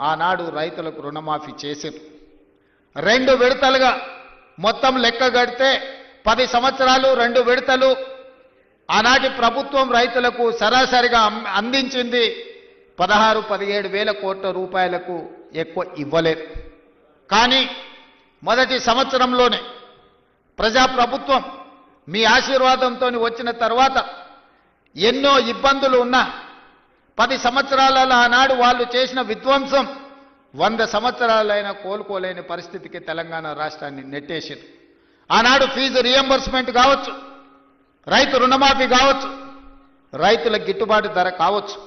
ఆనాడు రైతులకు రుణమాఫీ చేశారు. 2 విడతలుగా మొత్తం లెక్క గడితే 10 సంవత్సరాలు 2 విడతలు ఆనాటి ప్రభుత్వం రైతులకు సరాసరిగా అందించింది 16-17 వేల కోట్ల రూపాయలకు ఎక్కువ ఇవ్వలేదు. కానీ మొదటి సంవత్సరంలోనే ప్రజాప్రభుత్వం మీ ఆశీర్వాదంతో వచ్చిన తర్వాత ఎన్నో ఇబ్బందులు ఉన్నా 10 సంవత్సరాలలో ఆనాడు వాళ్ళు చేసిన విధ్వంసం 100 సంవత్సరాలైనా కోలుకోలేని పరిస్థితికి తెలంగాణ రాష్ట్రాన్ని నెట్టేసింది. ఆనాడు ఫీజు రియంబర్స్మెంట్ కావచ్చు, రైతు రుణమాఫీ కావచ్చు, రైతుల గిట్టుబాటు ధర కావచ్చు,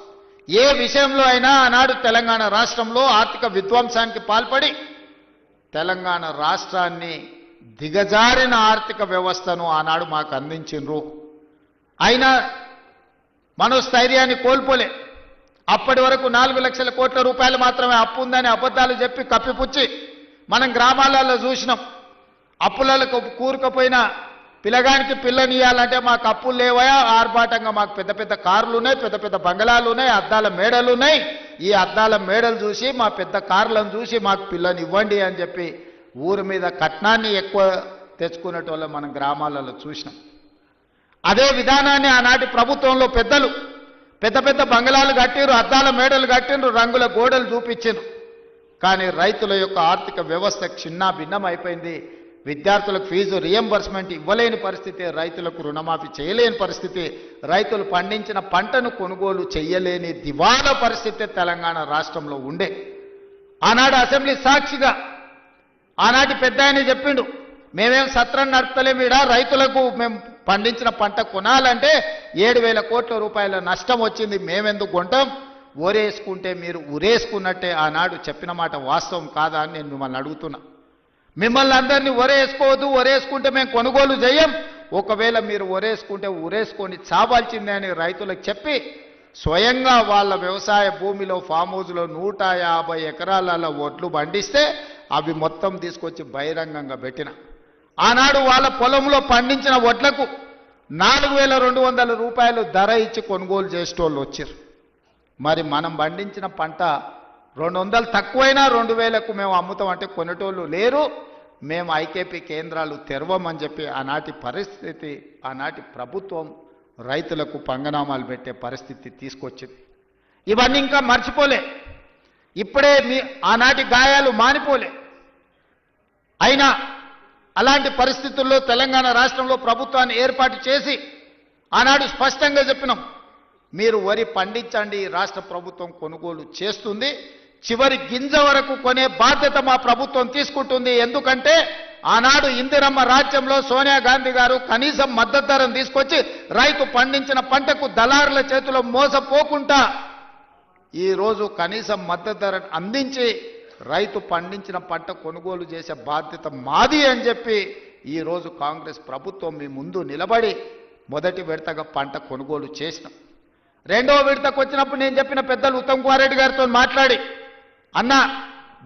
ఏ విషయంలో అయినా ఆనాడు తెలంగాణ రాష్ట్రంలో ఆర్థిక విధ్వంసానికి పాల్పడి తెలంగాణ రాష్ట్రాన్ని దిగజారిన ఆర్థిక వ్యవస్థను ఆనాడు మాకు అందించిండ్రు. అయినా మనోస్థైర్యాన్ని కోల్పోలే. అప్పటి వరకు 4 లక్షల కోట్ల రూపాయలు మాత్రమే అప్పు ఉందని అబద్ధాలు చెప్పి కప్పిపుచ్చి మనం గ్రామాలలో చూసినాం. అప్పులకు కూరుకుపోయిన పిల్లగానికి పిల్లనియాలంటే మాకు అప్పులు లేవయా, ఆర్భాటంగా మాకు పెద్ద పెద్ద కార్లు ఉన్నాయి, పెద్ద పెద్ద బంగళాలు ఉన్నాయి, అద్దాల మేడలు ఉన్నాయి. ఈ అద్దాల మేడలు చూసి మా పెద్ద కార్లను చూసి మాకు పిల్లని ఇవ్వండి అని చెప్పి ఊరి మీద కట్నాన్ని ఎక్కువ తెచ్చుకునేటోళ్ళం మనం గ్రామాలలో చూసినాం. అదే విధానాన్ని ఆనాటి ప్రభుత్వంలో పెద్దలు పెద్ద పెద్ద బంగళాలు కట్టిరు, అద్దాల మేడలు కట్టిండ్రు, రంగుల గోడలు చూపించారు. కానీ రైతుల యొక్క ఆర్థిక వ్యవస్థ చిన్న భిన్నం అయిపోయింది. విద్యార్థులకు ఫీజు రియంబర్స్మెంట్ ఇవ్వలేని పరిస్థితి, రైతులకు రుణమాఫీ చేయలేని పరిస్థితి, రైతులు పండించిన పంటను కొనుగోలు చేయలేని దివాలా పరిస్థితి తెలంగాణ రాష్ట్రంలో ఉండే. ఆనాడు అసెంబ్లీ సాక్షిగా ఆనాటి పెద్ద ఆయన చెప్పిండు, మేమేం సత్రం నడపలేమీడా, రైతులకు మేము పండించిన పంట కొనాలంటే 7,000 కోట్ల రూపాయల నష్టం వచ్చింది, మేమెందుకు కొంటాం, ఓరేసుకుంటే మీరు ఉరేసుకున్నట్టే. ఆనాడు చెప్పిన మాట వాస్తవం కాదా అని నేను మిమ్మల్ని అడుగుతున్నా. మిమ్మల్ని అందరినీ ఒరేసుకోవద్దు, ఒరేసుకుంటే మేము కొనుగోలు చేయం, ఒకవేళ మీరు ఒరేసుకుంటే ఉరేసుకొని చావాల్సిందే అని రైతులకు చెప్పి స్వయంగా వాళ్ళ వ్యవసాయ భూమిలో ఫామ్ హౌస్లో 150 ఎకరాల ఒడ్లు పండిస్తే అవి మొత్తం తీసుకొచ్చి బహిరంగంగా పెట్టిన. ఆనాడు వాళ్ళ పొలంలో పండించిన వడ్లకు 4,200 రూపాయలు ధర ఇచ్చి కొనుగోలు చేసేటోళ్ళు వచ్చారు. మరి మనం పండించిన పంట 200 తక్కువైనా 2,000కు మేము అమ్ముతామంటే కొనేటోళ్ళు లేరు. మేము ఐకేపీ కేంద్రాలు తెరవమని చెప్పి ఆనాటి పరిస్థితి, ఆనాటి ప్రభుత్వం రైతులకు పంగనామాలు పెట్టే పరిస్థితి తీసుకొచ్చింది. ఇవన్నీ ఇంకా మర్చిపోలే, ఇప్పుడే ఆనాటి గాయాలు మానిపోలే. అయినా అలాంటి పరిస్థితుల్లో తెలంగాణ రాష్ట్రంలో ప్రభుత్వాన్ని ఏర్పాటు చేసి ఆనాడు స్పష్టంగా చెప్పినాం, మీరు వరి పండించండి, రాష్ట్ర ప్రభుత్వం కొనుగోలు చేస్తుంది, చివరి గింజ వరకు కొనే బాధ్యత మా ప్రభుత్వం తీసుకుంటుంది. ఎందుకంటే ఆనాడు ఇందిరమ్మ రాజ్యంలో సోనియా గాంధీ గారు కనీసం మద్దతు ధరను తీసుకొచ్చి రైతు పండించిన పంటకు దళారుల చేతిలో మోసపోకుండా ఈరోజు కనీసం మద్దతు ధరను అందించి రైతు పండించిన పంట కొనుగోలు చేసే బాధ్యత మాది అని చెప్పి ఈరోజు కాంగ్రెస్ ప్రభుత్వం మీ ముందు నిలబడి మొదటి విడతగా పంట కొనుగోలు చేసినాం. రెండవ విడతకు వచ్చినప్పుడు నేను చెప్పిన పెద్దలు ఉత్తమ్ కుమార్ రెడ్డి గారితో మాట్లాడి, అన్న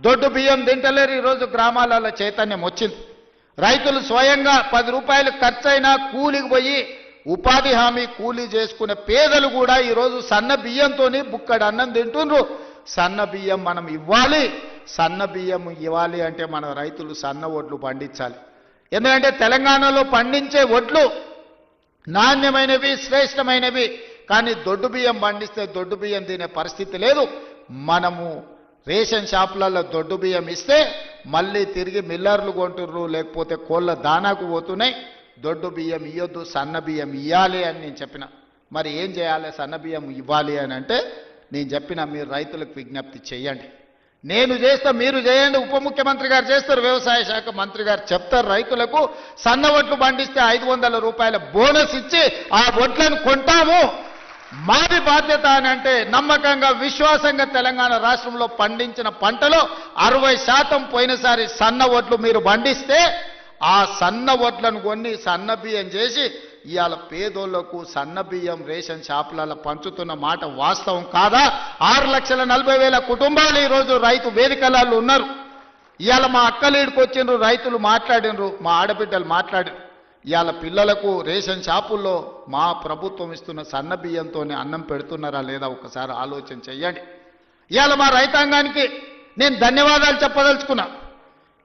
దొడ్డు బియ్యం తింటలేరు, ఈరోజు గ్రామాలలో చైతన్యం వచ్చింది. రైతులు స్వయంగా 10 రూపాయలు ఖర్చైనా కూలికి పోయి ఉపాధి హామీ కూలీ చేసుకునే పేదలు కూడా ఈరోజు సన్న బియ్యంతో బుక్కడు అన్నం తింటుండ్రు. సన్న బియ్యం మనం ఇవ్వాలి, సన్న బియ్యం ఇవ్వాలి అంటే మన రైతులు సన్న వడ్లు పండించాలి. ఎందుకంటే తెలంగాణలో పండించే వడ్లు నాణ్యమైనవి, శ్రేష్టమైనవి. కానీ దొడ్డు బియ్యం పండిస్తే దొడ్డు బియ్యం తినే పరిస్థితి లేదు. మనము రేషన్ షాపులలో దొడ్డు బియ్యం ఇస్తే మళ్ళీ తిరిగి మిల్లర్లు కొంటుర్రు, లేకపోతే కోళ్ళ దానాకు పోతున్నాయి. దొడ్డు బియ్యం ఇవ్వద్దు, సన్న బియ్యం ఇవ్వాలి అని నేను చెప్పిన. మరి ఏం చేయాలి, సన్న బియ్యం ఇవ్వాలి అని అంటే నేను చెప్పిన, మీరు రైతులకు విజ్ఞప్తి చేయండి, నేను చేస్తా మీరు చేయండి. ఉప ముఖ్యమంత్రి గారు చేస్తారు, వ్యవసాయ శాఖ మంత్రి గారు చెప్తారు, రైతులకు సన్న వడ్లు పండిస్తే 500 రూపాయల బోనస్ ఇచ్చి ఆ వడ్లను కొంటాము, మాది బాధ్యత అని అంటే నమ్మకంగా విశ్వాసంగా తెలంగాణ రాష్ట్రంలో పండించిన పంటలో 60% పోయినసారి సన్న వడ్లు మీరు పండిస్తే ఆ సన్న వడ్లను కొన్ని సన్న బియ్యం చేసి ఇవాళ పేదోళ్లకు సన్న బియ్యం రేషన్ షాపులలో పంచుతున్న మాట వాస్తవం కాదా? 6,40,000 కుటుంబాలు ఈరోజు రైతు వేదికలలో ఉన్నారు. ఇవాళ మా అక్కలీడికి వచ్చిండ్రు, రైతులు మాట్లాడినరు, మా ఆడబిడ్డలు మాట్లాడారు. ఇవాళ పిల్లలకు రేషన్ షాపుల్లో మా ప్రభుత్వం ఇస్తున్న సన్న బియ్యంతో అన్నం పెడుతున్నారా లేదా ఒకసారి ఆలోచన చెయ్యండి. ఇవాళ మా రైతాంగానికి నేను ధన్యవాదాలు చెప్పదలుచుకున్నా.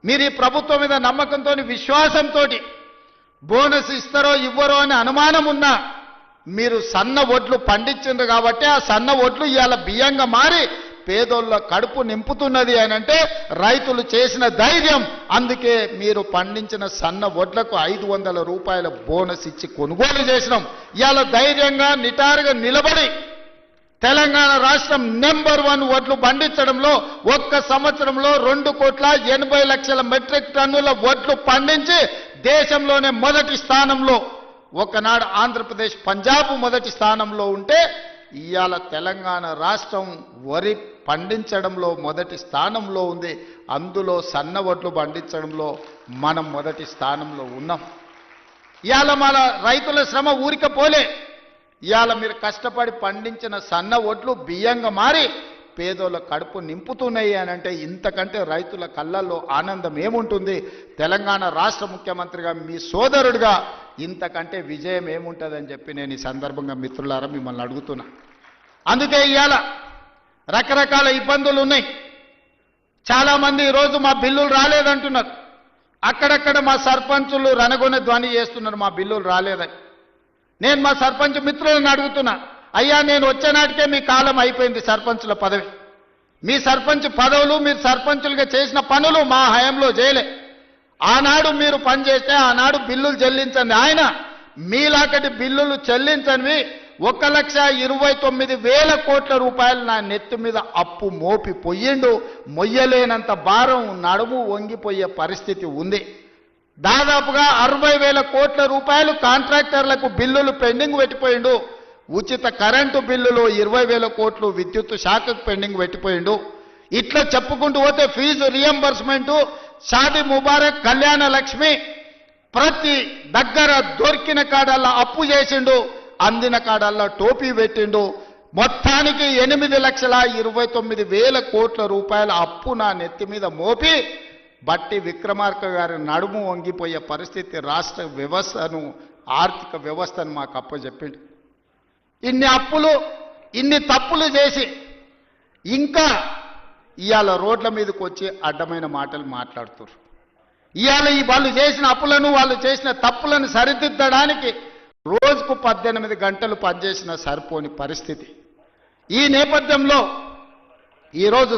మీరు ఈ ప్రభుత్వం మీద నమ్మకంతో విశ్వాసంతో బోనస్ ఇస్తారో ఇవ్వరో అని అనుమానం ఉన్నా మీరు సన్న ఒడ్లు పండించిండ్రు కాబట్టి ఆ సన్న ఒడ్లు ఇవాళ బియ్యంగా మారి పేదోళ్ళ కడుపు నింపుతున్నది అని అంటే రైతులు చేసిన ధైర్యం. అందుకే మీరు పండించిన సన్న ఒడ్లకు 500 రూపాయల బోనస్ ఇచ్చి కొనుగోలు చేసినాం. ఇవాళ ధైర్యంగా నిటారుగా నిలబడి తెలంగాణ రాష్ట్రం నెంబర్ 1 వడ్లు పండించడంలో ఒక్క సంవత్సరంలో 2,80,00,000 మెట్రిక్ టన్నుల వడ్లు పండించి దేశంలోనే మొదటి స్థానంలో, ఒకనాడు ఆంధ్రప్రదేశ్ పంజాబ్ మొదటి స్థానంలో ఉంటే ఇవాళ తెలంగాణ రాష్ట్రం వరి పండించడంలో మొదటి స్థానంలో ఉంది. అందులో సన్న వడ్లు పండించడంలో మనం మొదటి స్థానంలో ఉన్నాం. ఇవాళ మన రైతుల శ్రమ ఊరిక పోలే. ఇవాళ మీరు కష్టపడి పండించిన సన్న ఒడ్లు బియ్యంగా మారి పేదోళ్ళ కడుపు నింపుతున్నాయి అని అంటే ఇంతకంటే రైతుల కళ్ళల్లో ఆనందం ఏముంటుంది? తెలంగాణ రాష్ట్ర ముఖ్యమంత్రిగా మీ సోదరుడిగా ఇంతకంటే విజయం ఏముంటుందని చెప్పి నేను ఈ సందర్భంగా మిత్రులారా మిమ్మల్ని అడుగుతున్నా. అందుకే ఇవాళ రకరకాల ఇబ్బందులు ఉన్నాయి. చాలామంది ఈరోజు మా బిల్లులు రాలేదంటున్నారు. అక్కడక్కడ మా సర్పంచులు రణగొనే ధ్వని చేస్తున్నారు మా బిల్లులు రాలేదని. నేను మా సర్పంచ్ మిత్రులను అడుగుతున్నా, అయ్యా నేను వచ్చే నాటికే మీ కాలం అయిపోయింది సర్పంచుల పదవి. మీ సర్పంచ్ పదవులు మీరు సర్పంచులుగా చేసిన పనులు మా హయాంలో చేయలే. ఆనాడు మీరు పనిచేస్తే ఆనాడు బిల్లులు చెల్లించండి. ఆయన మీలాకటి బిల్లులు చెల్లించనివి 1,29,000 కోట్ల రూపాయలు నా నెత్తి మీద అప్పు మోపి పొయ్యిండు. మొయ్యలేనంత భారం, నడుము వంగిపోయే పరిస్థితి ఉంది. దాదాపుగా 60,000 కోట్ల రూపాయలు కాంట్రాక్టర్లకు బిల్లులు పెండింగ్ పెట్టిపోయిండు. ఉచిత కరెంటు బిల్లులు 20,000 కోట్లు విద్యుత్ శాఖకు పెండింగ్ పెట్టిపోయిండు. ఇట్లా చెప్పుకుంటూ పోతే ఫీజు రియంబర్స్మెంటు, షాదీ ముబారక్, కళ్యాణ లక్ష్మి ప్రతి దగ్గర దొరికిన కాడల్లా అప్పు చేసిండు, అందిన కాడల్లా టోపీ పెట్టిండు. మొత్తానికి 8,29,000 కోట్ల రూపాయల అప్పు నా నెత్తి మీద మోపి బట్టి విక్రమార్క గారి నడుము వంగిపోయే పరిస్థితి రాష్ట్ర వ్యవస్థను, ఆర్థిక వ్యవస్థను మాకు అప్పచెప్పిండు. ఇన్ని అప్పులు, ఇన్ని తప్పులు చేసి ఇంకా ఇవాళ రోడ్ల మీదకి వచ్చి అడ్డమైన మాటలు మాట్లాడుతున్నారు. ఇవాళ ఈ వాళ్ళు చేసిన అప్పులను, వాళ్ళు చేసిన తప్పులను సరిదిద్దడానికి రోజుకు 18 గంటలు పనిచేసిన సరిపోని పరిస్థితి. ఈ నేపథ్యంలో ఈరోజు